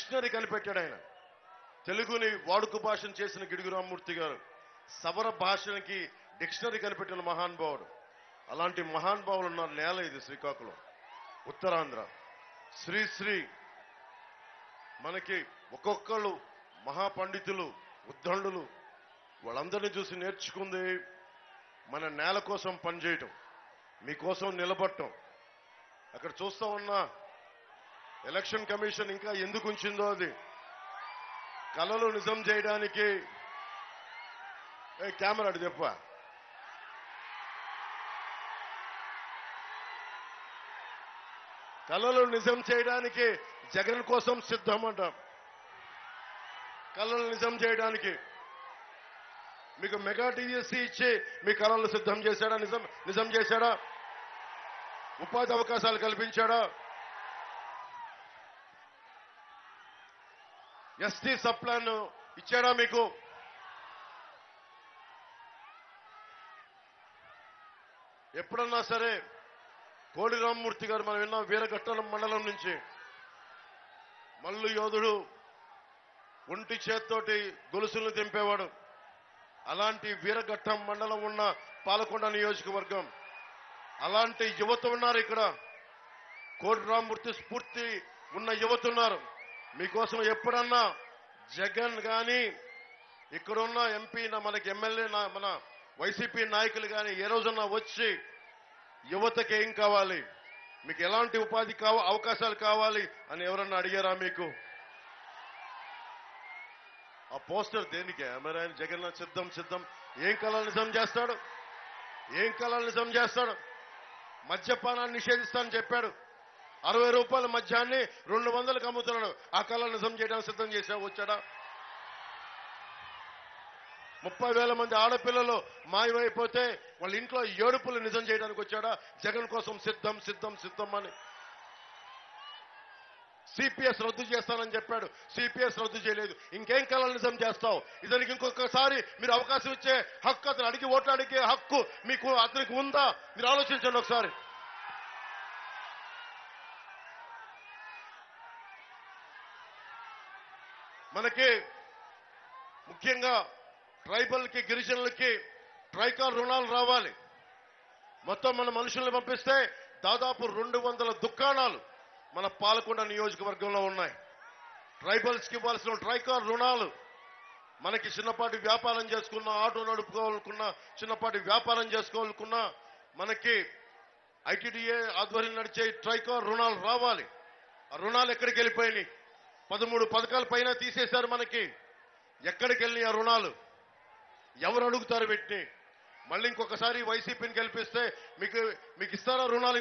Dictionary కనిపెట్టాడు ఆయన. తెలుగుని వాడుక భాషను చేసిన గిడుగు రామ్మూర్తి గారు సవర భాషకి డిక్షనరీ కనిపెట్టిన మహానుభావుడు. అలాంటి మహానుభావులు ఉన్న నేల ఇది శ్రీకాకుళం, ఉత్తరాంధ్ర. శ్రీశ్రీ మనకి ఒక్కొక్కళ్ళు మహాపండితులు, ఉద్దండులు, వాళ్ళందరినీ చూసి నేర్చుకుంది మన నేల కోసం పనిచేయటం, మీకోసం నిలబడటం. అక్కడ చూస్తా ఉన్నా ఎలక్షన్ కమిషన్ ఇంకా ఎందుకు ఉంచిందో అది కలలు నిజం చేయడానికి. కెమెరా అటు చెప్ప. కలలు నిజం చేయడానికి జగన్ కోసం సిద్ధం అంట. కలలు నిజం చేయడానికి మీకు మెగా టీఎస్సీ ఇచ్చి మీ కళలు సిద్ధం చేశాడా? నిజం చేశాడా? ఉపాధి అవకాశాలు కల్పించాడా? ఎస్టీ సబ్ ప్లాన్ ఇచ్చాడా మీకు? ఎప్పుడన్నా సరే కోడి రామ్మూర్తి గారు మనం విన్న వీరఘట్టం మండలం నుంచి మల్లు యోధుడు, ఒంటి చేత్తోటి గొలుసులను తెంపేవాడు. అలాంటి వీరఘట్టం మండలం ఉన్న పాలకొండ నియోజకవర్గం, అలాంటి యువత ఉన్నారు ఇక్కడ. కోడి రామ్మూర్తి స్ఫూర్తి ఉన్న యువత ఉన్నారు. మీకోసం ఎప్పుడన్నా జగన్ గాని ఇక్కడున్న ఎంపీ, మనకి ఎమ్మెల్యే, మన వైసీపీ నాయకులు కానీ ఏ రోజన్నా వచ్చి యువతకి ఏం కావాలి, మీకు ఎలాంటి ఉపాధి అవకాశాలు కావాలి అని ఎవరన్నా అడిగారా మీకు? ఆ పోస్టర్ దేనికి? మరి ఆయన జగన్ సిద్ధం ఏం కళలు నిజం చేస్తాడు? ఏం కళలు నిజం చేస్తాడు? మద్యపానాన్ని నిషేధిస్తానని చెప్పాడు. 60 రూపాయల మద్యాన్ని 200కు అమ్ముతున్నాడు. ఆ కళలు నిజం చేయడానికి సిద్ధం వచ్చాడా? 30,000 మంది ఆడపిల్లలు మాయమైపోతే వాళ్ళ ఇంట్లో ఏడుపులు నిజం చేయడానికి వచ్చాడా? జగన్ కోసం సిద్ధం అని. సిపిఎస్ రద్దు చేస్తానని చెప్పాడు, సిపిఎస్ రద్దు చేయలేదు. ఇంకేం కళలు నిజం చేస్తావు? ఇతనికి ఇంకొకసారి మీరు అవకాశం ఇచ్చే హక్కు, అతను అడిగి ఓట్లు అడిగే హక్కు మీకు అతనికి ఉందా? మీరు ఆలోచించండి ఒకసారి. మనకి ముఖ్యంగా ట్రైబల్కి, గిరిజనులకి ట్రైకాల్ రుణాలు రావాలి. మొత్తం మన మనుషుల్ని పంపిస్తే దాదాపు 200 దుకాణాలు మన పాలకొండ నియోజకవర్గంలో ఉన్నాయి. ట్రైబల్స్కి ఇవ్వాల్సిన ట్రైకాల్ రుణాలు, మనకి చిన్నపాటి వ్యాపారం చేసుకున్నా, ఆటో నడుపుకోవాలనుకున్నా, చిన్నపాటి వ్యాపారం చేసుకోవాలనుకున్నా మనకి ఐటీడీఏ ఆధ్వర్యం నడిచే ట్రైకాల్ రుణాలు రావాలి. ఆ రుణాలు ఎక్కడికి వెళ్ళిపోయినాయి? 13 పథకాల పైన తీసేశారు. మనకి ఎక్కడికి వెళ్ళినాయి ఆ రుణాలు? ఎవరు అడుగుతారు వీటిని? మళ్ళీ ఇంకొకసారి వైసీపీని గెలిపిస్తే మీకు ఇస్తారా రుణాలు?